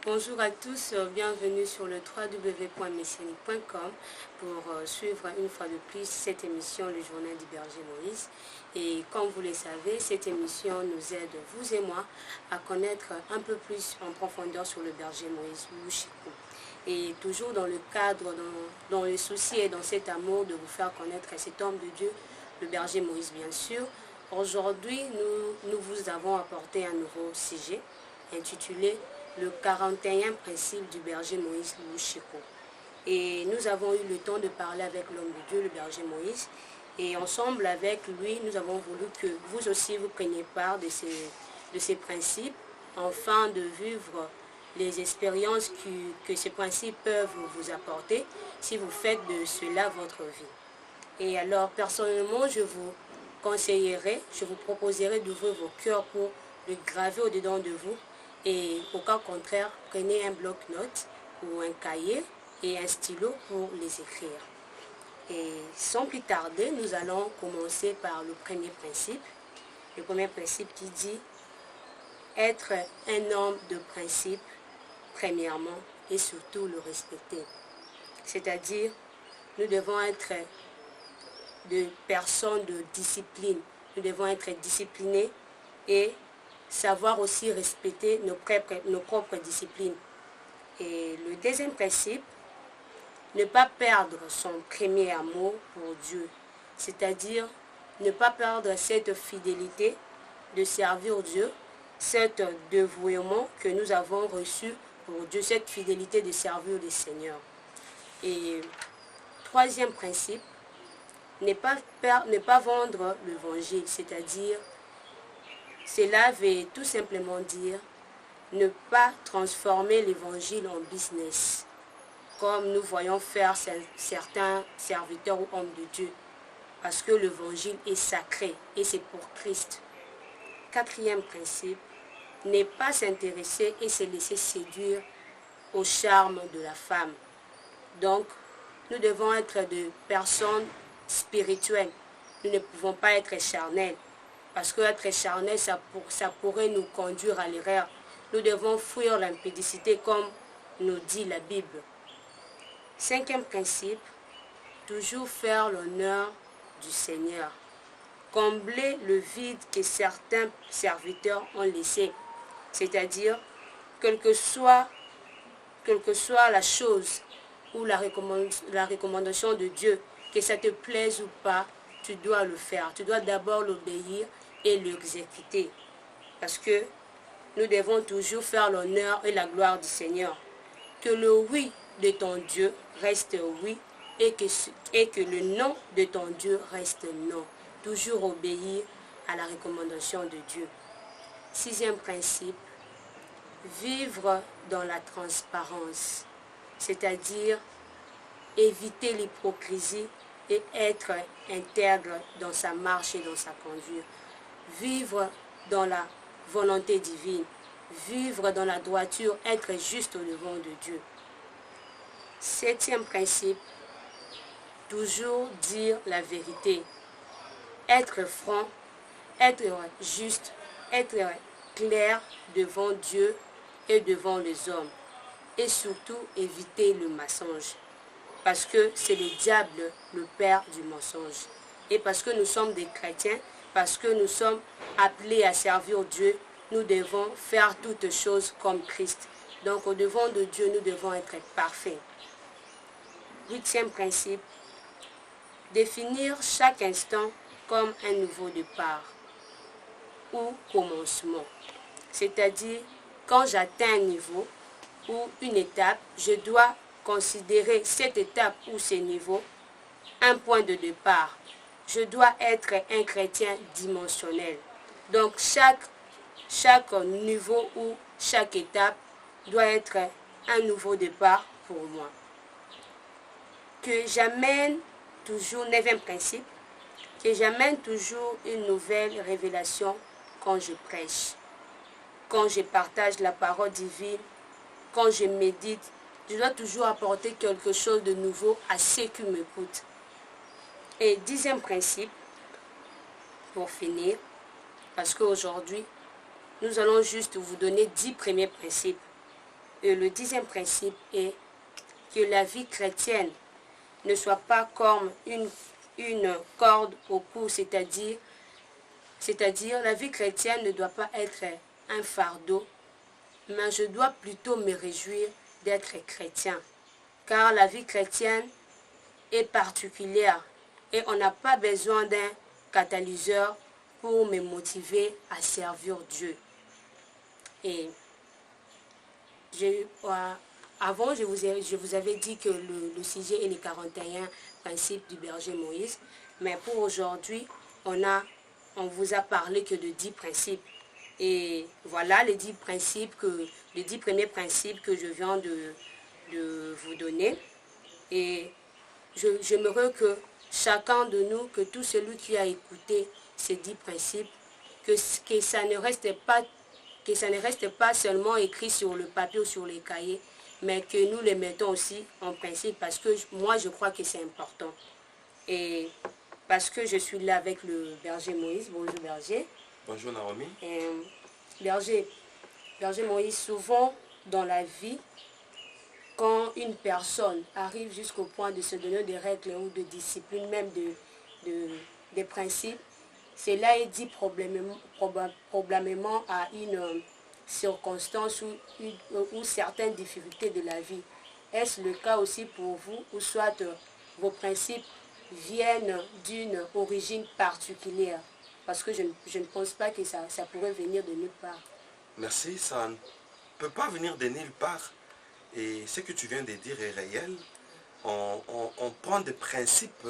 Bonjour à tous, bienvenue sur le www.messianique.com pour suivre une fois de plus cette émission, le journal du berger Moïse. Et comme vous le savez, cette émission nous aide, vous et moi, à connaître un peu plus en profondeur sur le berger Moïse Louchiko. Et toujours dans le cadre, dans le souci et dans cet amour de vous faire connaître cet homme de Dieu, le berger Moïse bien sûr. Aujourd'hui, nous vous avons apporté un nouveau sujet intitulé le 41e principe du berger Moïse Louchiko. Et nous avons eu le temps de parler avec l'homme de Dieu, le berger Moïse. Et ensemble avec lui, nous avons voulu que vous aussi vous preniez part de ces principes, afin de vivre les expériences que ces principes peuvent vous apporter si vous faites de cela votre vie. Et alors, personnellement, je vous conseillerais, je vous proposerais d'ouvrir vos cœurs pour le graver au-dedans de vous. Et au cas contraire, prenez un bloc-notes ou un cahier et un stylo pour les écrire. Et sans plus tarder, nous allons commencer par le premier principe. Le premier principe qui dit être un homme de principe, premièrement, et surtout le respecter. C'est-à-dire, nous devons être de personnes de discipline. Nous devons être disciplinés et savoir aussi respecter nos propres disciplines. Et le deuxième principe, ne pas perdre son premier amour pour Dieu. C'est-à-dire, ne pas perdre cette fidélité de servir Dieu, cet dévouement que nous avons reçu pour Dieu, cette fidélité de servir le Seigneur. Et troisième principe, ne pas vendre l'évangile, c'est-à-dire, cela veut tout simplement dire ne pas transformer l'évangile en business, comme nous voyons faire certains serviteurs ou hommes de Dieu, parce que l'évangile est sacré et c'est pour Christ. Quatrième principe, ne pas s'intéresser et se laisser séduire au charme de la femme. Donc, nous devons être de personnes spirituelles. Nous ne pouvons pas être charnels. Parce que être charnel, ça pourrait nous conduire à l'erreur. Nous devons fuir l'impudicité comme nous dit la Bible. Cinquième principe, toujours faire l'honneur du Seigneur. Combler le vide que certains serviteurs ont laissé. C'est-à-dire, quelle que soit la chose ou la recommandation de Dieu, que ça te plaise ou pas, tu dois le faire. Tu dois d'abord l'obéir et l'exécuter. Parce que nous devons toujours faire l'honneur et la gloire du Seigneur. Que le oui de ton Dieu reste oui et que le non de ton Dieu reste non. Toujours obéir à la recommandation de Dieu. Sixième principe, vivre dans la transparence. C'est-à-dire éviter l'hypocrisie et être intègre dans sa marche et dans sa conduite. Vivre dans la volonté divine, vivre dans la droiture, être juste au devant de Dieu. Septième principe, toujours dire la vérité, être franc, être juste, être clair devant Dieu et devant les hommes. Et surtout éviter le mensonge. Parce que c'est le diable, le père du mensonge. Et parce que nous sommes des chrétiens, parce que nous sommes appelés à servir Dieu, nous devons faire toutes choses comme Christ. Donc au devant de Dieu, nous devons être parfaits. Huitième principe, définir chaque instant comme un nouveau départ ou commencement. C'est-à-dire, quand j'atteins un niveau ou une étape, je dois considérer cette étape ou ce niveau un point de départ. Je dois être un chrétien dimensionnel. Donc chaque niveau ou chaque étape doit être un nouveau départ pour moi. Que j'amène toujours, neuvième principe, que j'amène toujours une nouvelle révélation quand je prêche, quand je partage la parole divine, quand je médite. Je dois toujours apporter quelque chose de nouveau à ceux qui m'écoutent. Et dixième principe, pour finir, parce qu'aujourd'hui, nous allons juste vous donner 10 premiers principes. le 10e principe est que la vie chrétienne ne soit pas comme une corde au cou, c'est-à-dire la vie chrétienne ne doit pas être un fardeau, mais je dois plutôt me réjouir d'être chrétien, car la vie chrétienne est particulière et on n'a pas besoin d'un catalyseur pour me motiver à servir Dieu. Et avant, je vous avais dit que le sujet est les 41 principes du berger Moïse, mais pour aujourd'hui, on vous a parlé que de 10 principes. Et voilà les 10 premiers principes que je viens de vous donner. Et j'aimerais que chacun de nous, que tout celui qui a écouté ces 10 principes, que ça ne reste pas seulement écrit sur le papier ou sur les cahiers, mais que nous les mettons aussi en principe, parce que moi je crois que c'est important. Et parce que je suis là avec le berger Moïse. Bonjour berger. Bonjour Naomi. Berger Moïse, souvent dans la vie, quand une personne arrive jusqu'au point de se donner des règles ou de discipline, même des principes, cela est dit probablement à une circonstance ou certaines difficultés de la vie. Est-ce le cas aussi pour vous, ou soit vos principes viennent d'une origine particulière? Parce que je ne pense pas que ça pourrait venir de nulle part. Merci, ça ne peut pas venir de nulle part. Et ce que tu viens de dire est réel. On prend des principes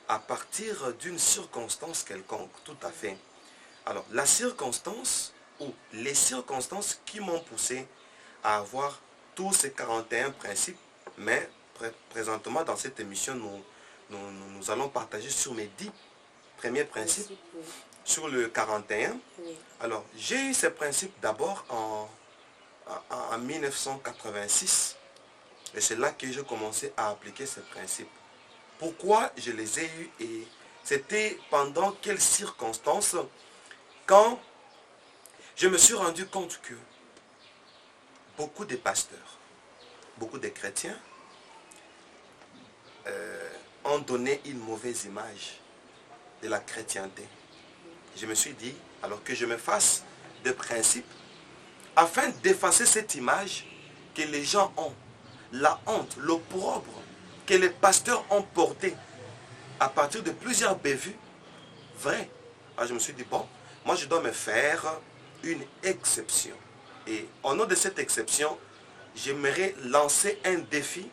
à partir d'une circonstance quelconque, tout à fait. Alors, la circonstance ou les circonstances qui m'ont poussé à avoir tous ces 41 principes, mais présentement dans cette émission, nous allons partager sur mes 10 premiers principes, Oui. sur le 41. Oui. Alors, j'ai eu ces principes d'abord en 1986, et c'est là que j'ai commencé à appliquer ces principes. Pourquoi je les ai eus et c'était pendant quelles circonstances? Quand je me suis rendu compte que beaucoup de pasteurs, beaucoup de chrétiens ont donné une mauvaise image de la chrétienté. Je me suis dit, alors que je me fasse des principes, afin d'effacer cette image que les gens ont, la honte, l'opprobre que les pasteurs ont porté à partir de plusieurs bévues, vrai. Alors je me suis dit, bon, moi je dois me faire une exception. Et au nom de cette exception, j'aimerais lancer un défi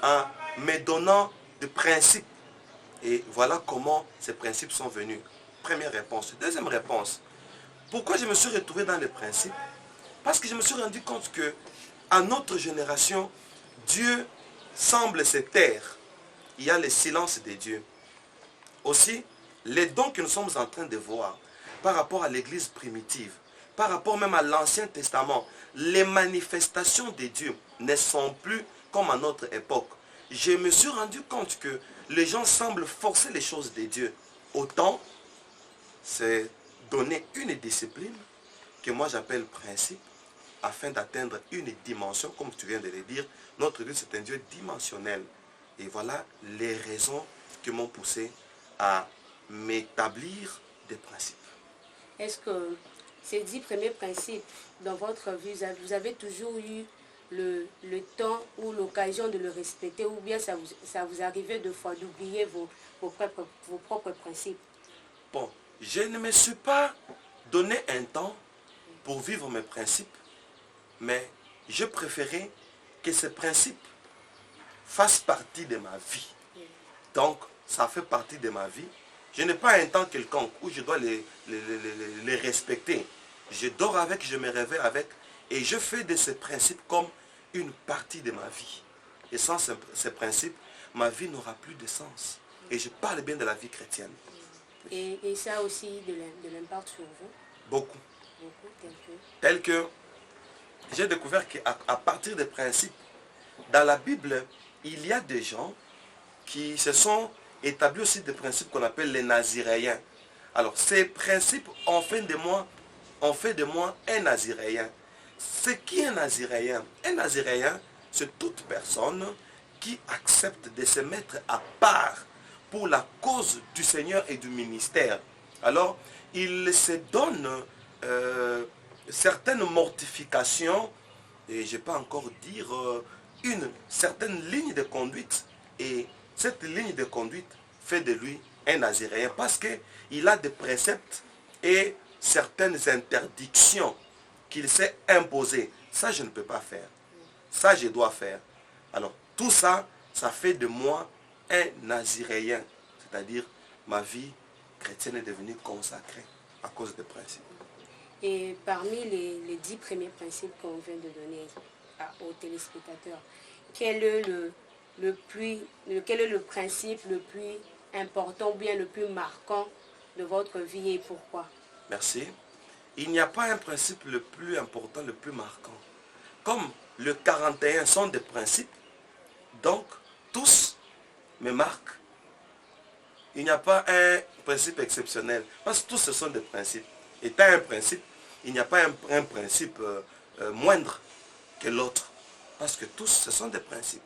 en me donnant des principes. Et voilà comment ces principes sont venus. Première réponse. Deuxième réponse. Pourquoi je me suis retrouvé dans les principes? Parce que je me suis rendu compte que à notre génération, Dieu semble se taire. Il y a le silence de Dieu. Aussi, les dons que nous sommes en train de voir par rapport à l'église primitive, par rapport même à l'Ancien Testament, les manifestations de Dieu ne sont plus comme à notre époque. Je me suis rendu compte que les gens semblent forcer les choses de Dieu. Autant, c'est donner une discipline que moi j'appelle principe, afin d'atteindre une dimension, comme tu viens de le dire. Notre Dieu, c'est un Dieu dimensionnel. Et voilà les raisons qui m'ont poussé à m'établir des principes. Est-ce que ces 10 premiers principes, dans votre vie, vous avez toujours eu le temps ou l'occasion de le respecter, ou bien ça vous arrivait de fois d'oublier vos propres principes? Bon, je ne me suis pas donné un temps pour vivre mes principes, mais je préférais que ces principes fassent partie de ma vie. Donc, ça fait partie de ma vie. Je n'ai pas un temps quelconque où je dois les respecter. Je dors avec, je me réveille avec, et je fais de ces principes comme une partie de ma vie. Et sans ces principes, ma vie n'aura plus de sens. Et je parle bien de la vie chrétienne. Et ça aussi de l'impact sur vous? Beaucoup. Beaucoup, Tel que j'ai découvert qu'à partir des principes, dans la Bible, il y a des gens qui se sont établis aussi des principes qu'on appelle les naziréens. Alors, ces principes ont fait de moi un naziréen. c'est qui un naziréen? Un naziréen, c'est toute personne qui accepte de se mettre à part pour la cause du Seigneur et du ministère. Alors, il se donne certaines mortifications, et je peux encore dire une certaine ligne de conduite. Et cette ligne de conduite fait de lui un naziréen parce qu'il a des préceptes et certaines interdictions qu'il s'est imposées. Ça, je ne peux pas faire. Ça, je dois faire. Alors, tout ça, ça fait de moi un naziréen. C'est-à-dire, ma vie chrétienne est devenue consacrée à cause des principes. Et parmi les 10 premiers principes qu'on vient de donner aux téléspectateurs, quel est quel est le principe le plus important ou bien le plus marquant de votre vie et pourquoi? Merci. Il n'y a pas un principe le plus important, le plus marquant. Comme le 41 sont des principes, donc tous me marquent. Il n'y a pas un principe exceptionnel, parce que tous ce sont des principes. Étant un principe, il n'y a pas un principe moindre que l'autre, parce que tous ce sont des principes.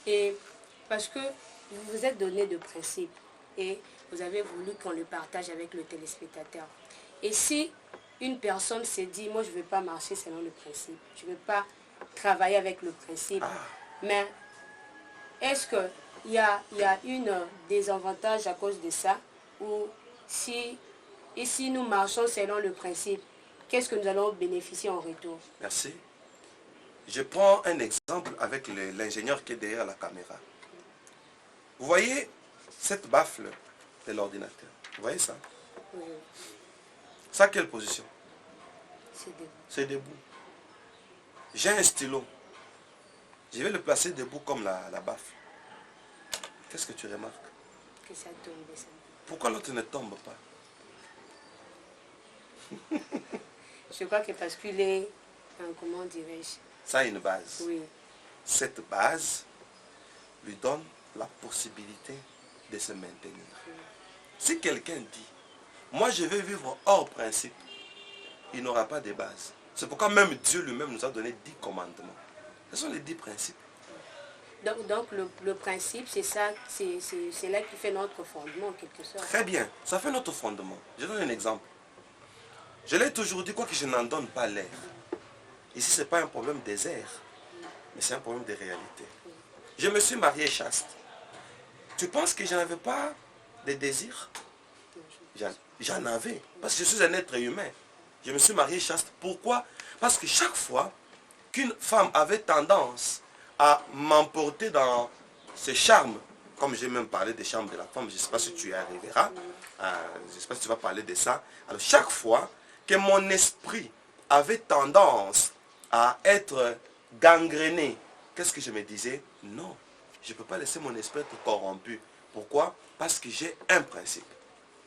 Et parce que vous vous êtes donné de principes et vous avez voulu qu'on le partage avec le téléspectateur. Et si une personne s'est dit, moi je ne veux pas marcher selon le principe, je ne veux pas travailler avec le principe, mais est-ce qu'il y a une désavantage à cause de ça? Ou si nous marchons selon le principe, qu'est-ce que nous allons bénéficier en retour? Merci. Je prends un exemple avec l'ingénieur qui est derrière la caméra. Vous voyez cette baffle de l'ordinateur? Vous voyez ça? Oui. Ça, quelle position? C'est debout. C'est debout. J'ai un stylo. Je vais le placer debout comme la baffle. Qu'est-ce que tu remarques? Que ça tombe. Ça. Pourquoi l'autre ne tombe pas? Je crois que parce qu'il est, comment dirais-je? Ça a une base. Oui. Cette base lui donne la possibilité de se maintenir. Oui. Si quelqu'un dit, moi je vais vivre hors principe, il n'aura pas de base. C'est pourquoi même Dieu lui-même nous a donné 10 commandements. Ce sont les 10 principes. Donc le principe, c'est ça, c'est là qui fait notre fondement en quelque sorte. Très bien, ça fait notre fondement. Je donne un exemple. Je l'ai toujours dit, quoi que je n'en donne pas l'air. Ici, ce n'est pas un problème des airs, mais c'est un problème de réalité. Je me suis marié chaste. Tu penses que je n'avais pas de désir? J'en avais, parce que je suis un être humain. Je me suis marié chaste. Pourquoi? Parce que chaque fois qu'une femme avait tendance à m'emporter dans ce charme, comme j'ai même parlé des charmes de la femme, je ne sais pas si tu y arriveras, je ne sais pas si tu vas parler de ça. Alors chaque fois que mon esprit avait tendance à être gangréné, qu'est-ce que je me disais? Non, je ne peux pas laisser mon esprit être corrompu. Pourquoi? Parce que j'ai un principe.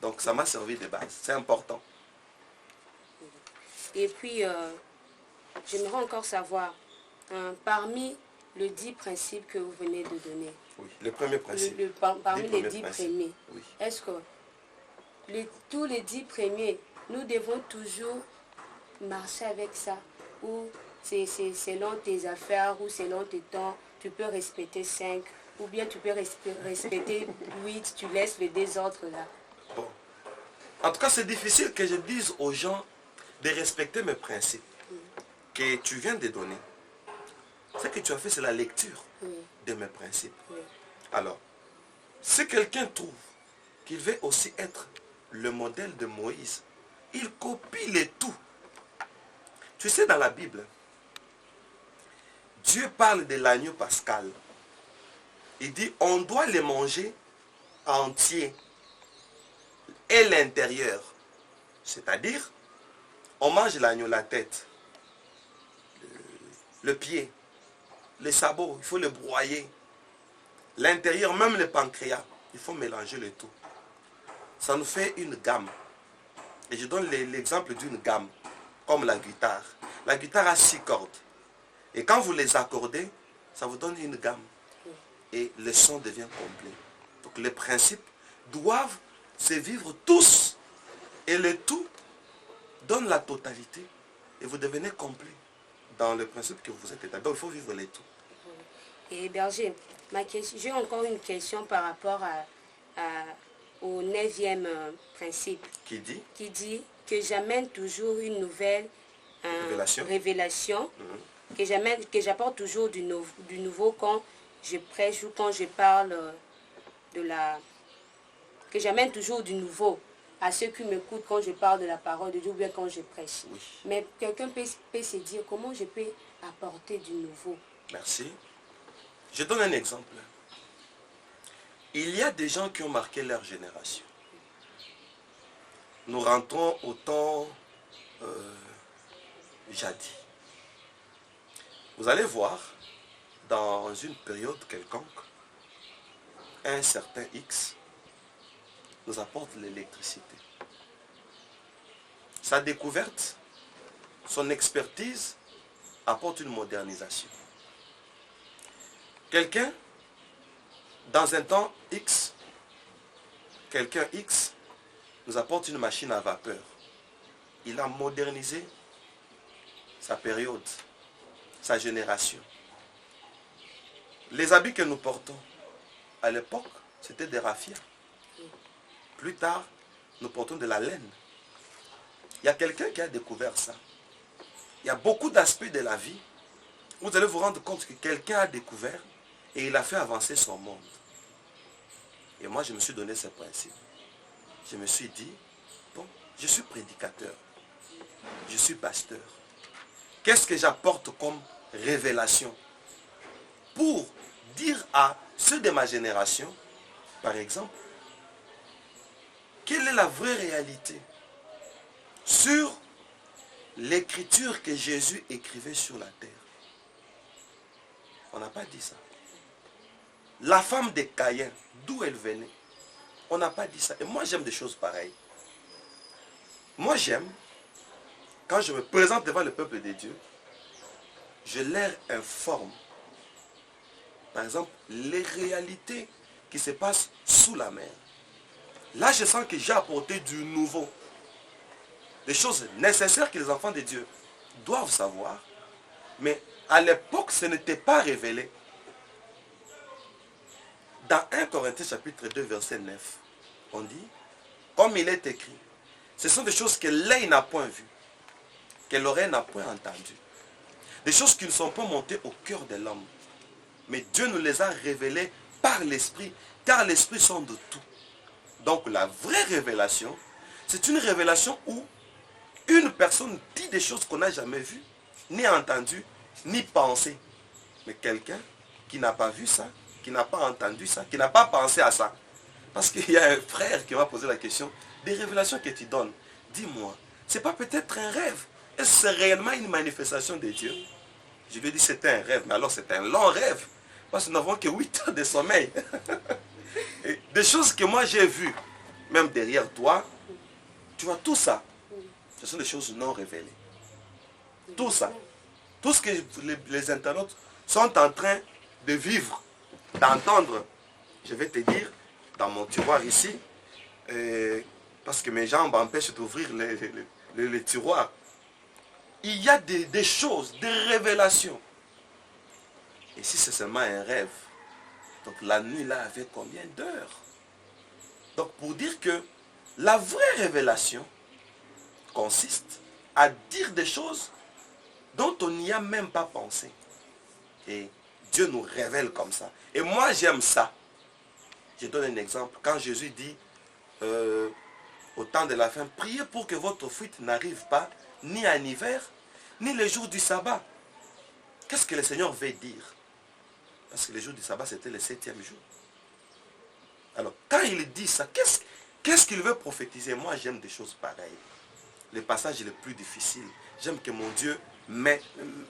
Donc ça m'a servi de base, c'est important. Et puis, j'aimerais encore savoir, parmi les 10 principes que vous venez de donner, oui, le premier principe. Parmi les 10 premiers, oui. Est-ce que tous les 10 premiers, nous devons toujours marcher avec ça? Ou c'est selon tes affaires, ou selon tes temps, tu peux respecter 5, ou bien tu peux respecter 8, tu laisses les 2 autres là? Bon. En tout cas, c'est difficile que je dise aux gens de respecter mes principes que tu viens de donner. Ce que tu as fait, c'est la lecture de mes principes. Oui. Alors, si quelqu'un trouve qu'il veut aussi être le modèle de Moïse, il copie les tout. Tu sais, dans la Bible, Dieu parle de l'agneau pascal. Il dit, on doit les manger entiers et l'intérieur. C'est-à-dire, on mange l'agneau, la tête, le pied, les sabots, il faut les broyer. L'intérieur, même le pancréas, il faut mélanger le tout. Ça nous fait une gamme. Et je donne l'exemple d'une gamme, comme la guitare. La guitare a 6 cordes. Et quand vous les accordez, ça vous donne une gamme. Et le son devient complet. Donc les principes doivent se vivre tous. Et le tout donne la totalité et vous devenez complet dans le principe que vous êtes établi. Donc il faut vivre les tout. Et berger, j'ai encore une question par rapport au 9e principe. Qui dit Que j'amène toujours une nouvelle révélation que j'apporte toujours du nouveau quand je prêche ou quand je parle que j'amène toujours du nouveau à ceux qui m'écoutent quand je parle de la parole de Dieu ou bien quand je prêche. Oui. Mais quelqu'un peut se dire comment je peux apporter du nouveau. Merci. Je donne un exemple. Il y a des gens qui ont marqué leur génération. Nous rentrons au temps jadis. Vous allez voir, dans une période quelconque, un certain X nous apporte l'électricité. Sa découverte, son expertise apporte une modernisation. Quelqu'un, dans un temps X, quelqu'un X nous apporte une machine à vapeur. Il a modernisé sa période, sa génération. Les habits que nous portons, à l'époque, c'était des raffias. Plus tard, nous portons de la laine. Il y a quelqu'un qui a découvert ça. Il y a beaucoup d'aspects de la vie où vous allez vous rendre compte que quelqu'un a découvert et il a fait avancer son monde. Et moi, je me suis donné ce principe. Je me suis dit, bon, je suis prédicateur. Je suis pasteur. Qu'est-ce que j'apporte comme révélation pour dire à ceux de ma génération, par exemple, quelle est la vraie réalité sur l'écriture que Jésus écrivait sur la terre? On n'a pas dit ça. La femme de Caïn, d'où elle venait? On n'a pas dit ça. Et moi, j'aime des choses pareilles. Moi, j'aime, quand je me présente devant le peuple de Dieu, je leur informe, par exemple, les réalités qui se passent sous la mer. Là, je sens que j'ai apporté du nouveau. Des choses nécessaires que les enfants de Dieu doivent savoir. Mais à l'époque, ce n'était pas révélé. Dans 1 Corinthiens chapitre 2, verset 9, on dit, comme il est écrit, ce sont des choses que l'œil n'a point vues, que l'oreille n'a point entendues. Des choses qui ne sont pas montées au cœur de l'homme. Mais Dieu nous les a révélées par l'Esprit, car l'Esprit sonde de tout. Donc la vraie révélation, c'est une révélation où une personne dit des choses qu'on n'a jamais vues, ni entendues, ni pensées. Mais quelqu'un qui n'a pas vu ça, qui n'a pas entendu ça, qui n'a pas pensé à ça. Parce qu'il y a un frère qui m'a posé la question, des révélations que tu donnes, dis-moi, c'est pas peut-être un rêve? Est-ce que c'est réellement une manifestation de Dieu? Je lui ai dit c'était un rêve, mais alors c'est un long rêve. Parce que nous n'avons que 8 heures de sommeil. Et des choses que moi j'ai vues, même derrière toi, tu vois, tout ça, ce sont des choses non révélées. Tout ça, tout ce que les internautes sont en train de vivre, d'entendre, je vais te dire, dans mon tiroir ici, parce que mes jambes empêchent d'ouvrir les tiroirs, il y a des choses, des révélations. Et si c'est seulement un rêve, donc la nuit là avait combien d'heures? Donc pour dire que la vraie révélation consiste à dire des choses dont on n'y a même pas pensé. Et Dieu nous révèle comme ça. Et moi j'aime ça. Je donne un exemple. Quand Jésus dit au temps de la fin, priez pour que votre fuite n'arrive pas ni en hiver, ni les jours du sabbat. Qu'est-ce que le Seigneur veut dire? Parce que les jours du sabbat, c'était le 7e jour. Alors, quand il dit ça, qu'est-ce qu'il veut prophétiser? Moi, j'aime des choses pareilles. Les passages les plus difficiles. J'aime que mon Dieu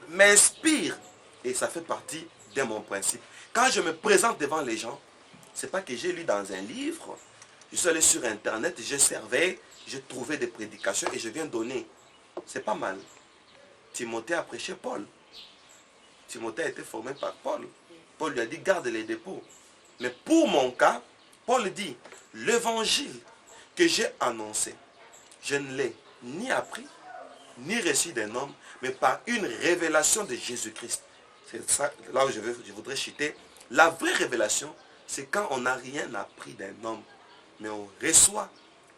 m'inspire. Et ça fait partie de mon principe. Quand je me présente devant les gens, ce n'est pas que j'ai lu dans un livre. Je suis allé sur Internet, j'ai servi, j'ai trouvé des prédications et je viens donner. C'est pas mal. Timothée a prêché Paul. Timothée a été formé par Paul. Paul lui a dit, garde les dépôts. Mais pour mon cas, Paul dit, l'évangile que j'ai annoncé, je ne l'ai ni appris, ni reçu d'un homme, mais par une révélation de Jésus-Christ. C'est ça, là où je voudrais citer. La vraie révélation, c'est quand on n'a rien appris d'un homme, mais on reçoit.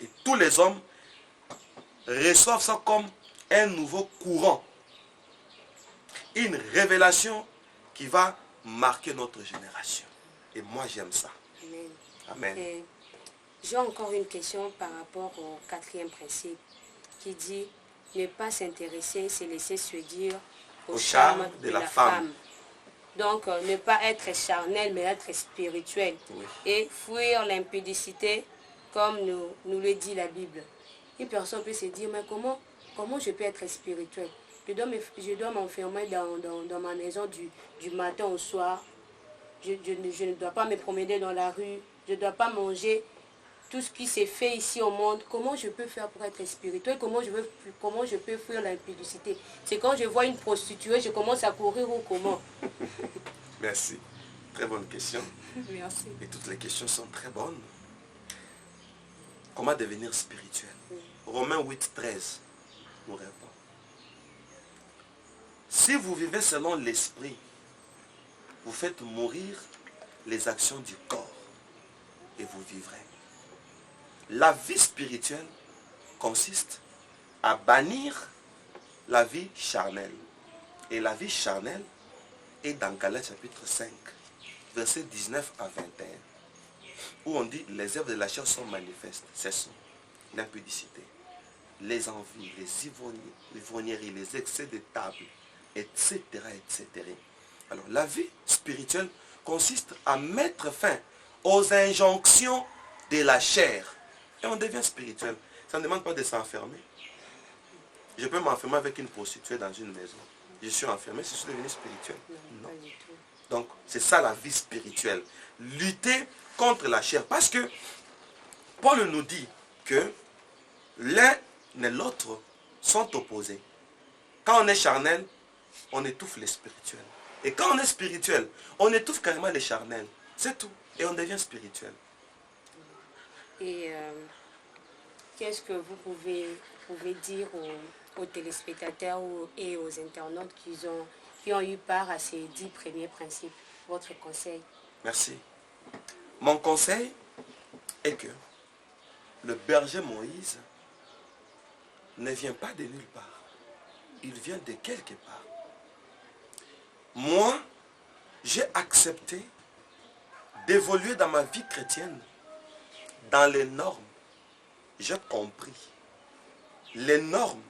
Et tous les hommes reçoivent ça comme un nouveau courant. Une révélation qui va marquer notre génération. Et moi, j'aime ça. Amen. Amen. J'ai encore une question par rapport au 4e principe qui dit ne pas s'intéresser, c'est laisser séduire au charme de la femme. Donc, ne pas être charnel, mais être spirituel. Oui. Et fuir l'impudicité, comme nous le dit la Bible. Une personne peut se dire, mais comment je peux être spirituel? Je dois m'enfermer dans ma maison du matin au soir. Je ne dois pas me promener dans la rue. Je ne dois pas manger tout ce qui s'est fait ici au monde. Comment je peux faire pour être spirituel? Comment je peux fuir l'impudicité? C'est quand je vois une prostituée, je commence à courir ou comment? Merci. Très bonne question. Merci. Et toutes les questions sont très bonnes. Comment devenir spirituel? Romains 8, 13 nous répond. Si vous vivez selon l'esprit, vous faites mourir les actions du corps et vous vivrez. La vie spirituelle consiste à bannir la vie charnelle. Et la vie charnelle est dans Galates chapitre 5, versets 19 à 21, où on dit les œuvres de la chair sont manifestes. Ce sont l'impudicité, les envies, les ivrogneries, les excès de table, etc., etc. Alors, la vie spirituelle consiste à mettre fin aux injonctions de la chair. Et on devient spirituel. Ça ne demande pas de s'enfermer. Je peux m'enfermer avec une prostituée dans une maison. Je suis enfermé, je suis devenu spirituel. Non. Donc, c'est ça la vie spirituelle. Lutter contre la chair. Parce que Paul nous dit que l'un et l'autre sont opposés. Quand on est charnel, on étouffe les spirituels. Et quand on est spirituel, on étouffe carrément les charnels. C'est tout. Et on devient spirituel. Et qu'est-ce que vous pouvez dire aux téléspectateurs et aux internautes qui ont eu part à ces 10 premiers principes? Votre conseil? Merci. Mon conseil est que le berger Moïse ne vient pas de nulle part. Il vient de quelque part. Moi, j'ai accepté d'évoluer dans ma vie chrétienne dans les normes. J'ai compris les normes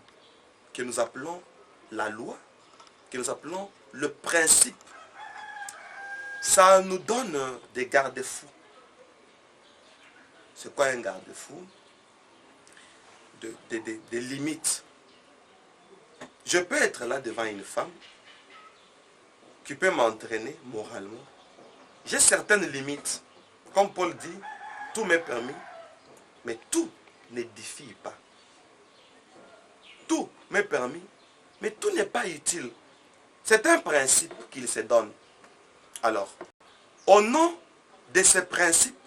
que nous appelons la loi, que nous appelons le principe. Ça nous donne des garde-fous. C'est quoi un garde-fou? Des limites. Je peux être là devant une femme qui peut m'entraîner moralement. J'ai certaines limites. Comme Paul dit, tout m'est permis, mais tout n'édifie pas. Tout m'est permis, mais tout n'est pas utile. C'est un principe qu'il se donne. Alors, au nom de ces principes,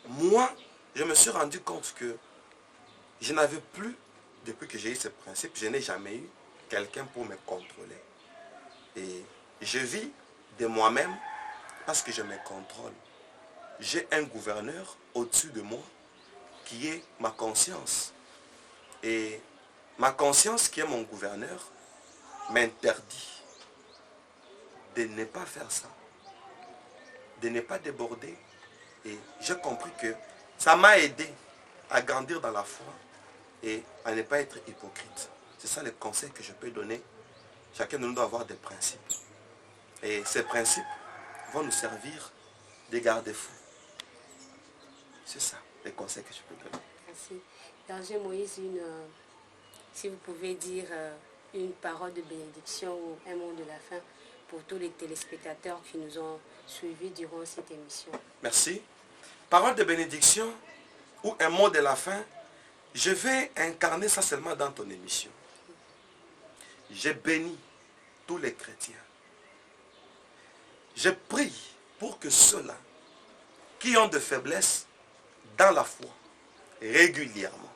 moi, je me suis rendu compte que je n'avais plus, depuis que j'ai eu ces principes, je n'ai jamais eu quelqu'un pour me contrôler. Et je vis de moi-même parce que je me contrôle. J'ai un gouverneur au-dessus de moi qui est ma conscience. Et ma conscience, qui est mon gouverneur, m'interdit de ne pas faire ça, de ne pas déborder. Et j'ai compris que ça m'a aidé à grandir dans la foi et à ne pas être hypocrite. C'est ça le conseil que je peux donner. Chacun de nous doit avoir des principes. Et ces principes vont nous servir de garde-fous. C'est ça, les conseils que je peux donner. Merci. Berger Moïse, si vous pouvez dire une parole de bénédiction ou un mot de la fin pour tous les téléspectateurs qui nous ont suivis durant cette émission. Merci. Parole de bénédiction ou un mot de la fin, je vais incarner ça seulement dans ton émission. Je bénis tous les chrétiens. Je prie pour que ceux-là qui ont de faiblesses dans la foi, régulièrement,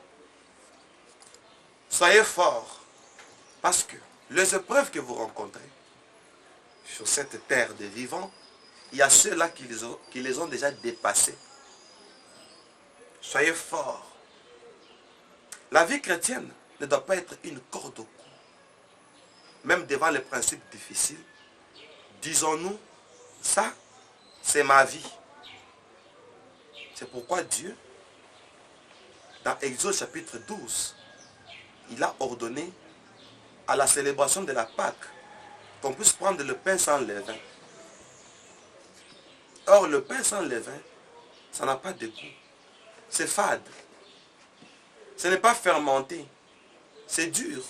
soyez forts Parce que les épreuves que vous rencontrez sur cette terre des vivants, il y a ceux-là qui les ont déjà dépassés. Soyez forts. La vie chrétienne ne doit pas être une corde au cou. Même devant les principes difficiles, disons-nous, ça, c'est ma vie. C'est pourquoi Dieu, dans Exode chapitre 12, il a ordonné à la célébration de la Pâque qu'on puisse prendre le pain sans levain. Or, le pain sans levain, ça n'a pas de goût. C'est fade. Ce n'est pas fermenté. C'est dur.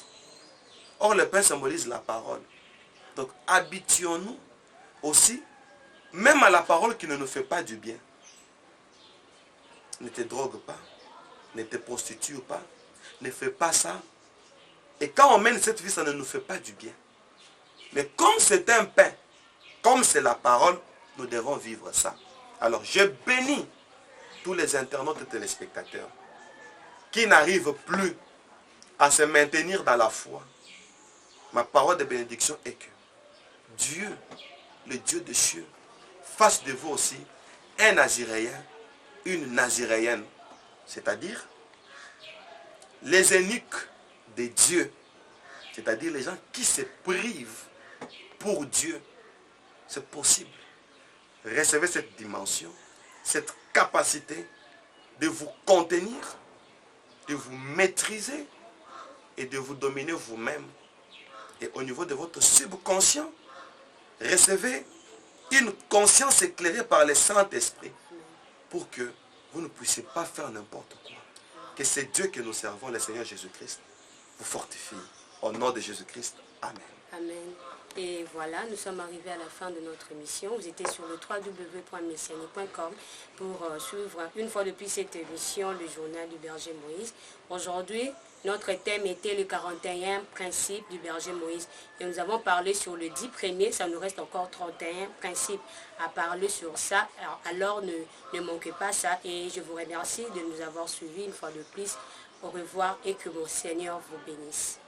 Or, le pain symbolise la parole. Donc, habituons-nous aussi, même à la parole qui ne nous fait pas du bien. Ne te drogue pas, ne te prostitue pas, ne fais pas ça. Et quand on mène cette vie, ça ne nous fait pas du bien. Mais comme c'est un pain, comme c'est la parole, nous devons vivre ça. Alors, je bénis tous les internautes et téléspectateurs qui n'arrivent plus à se maintenir dans la foi. Ma parole de bénédiction est que Dieu, le Dieu des cieux, fasse de vous aussi un Naziréen, une Naziréenne, c'est-à-dire les eunuques de Dieu, c'est-à-dire les gens qui se privent pour Dieu. C'est possible. Recevez cette dimension, cette capacité de vous contenir, de vous maîtriser et de vous dominer vous-même. Et au niveau de votre subconscient, recevez une conscience éclairée par le Saint-Esprit pour que vous ne puissiez pas faire n'importe quoi. Que c'est Dieu que nous servons, le Seigneur Jésus-Christ, vous fortifie. Au nom de Jésus-Christ, Amen. Amen. Et voilà, nous sommes arrivés à la fin de notre émission. Vous étiez sur le www.messianique.com pour suivre une fois de plus cette émission, le journal du berger Moïse. Aujourd'hui, notre thème était le 41 principes du berger Moïse. Et nous avons parlé sur le 10 premiers, ça nous reste encore 31 principes à parler sur ça. Alors ne manquez pas ça. Et je vous remercie de nous avoir suivis une fois de plus. Au revoir et que mon Seigneur vous bénisse.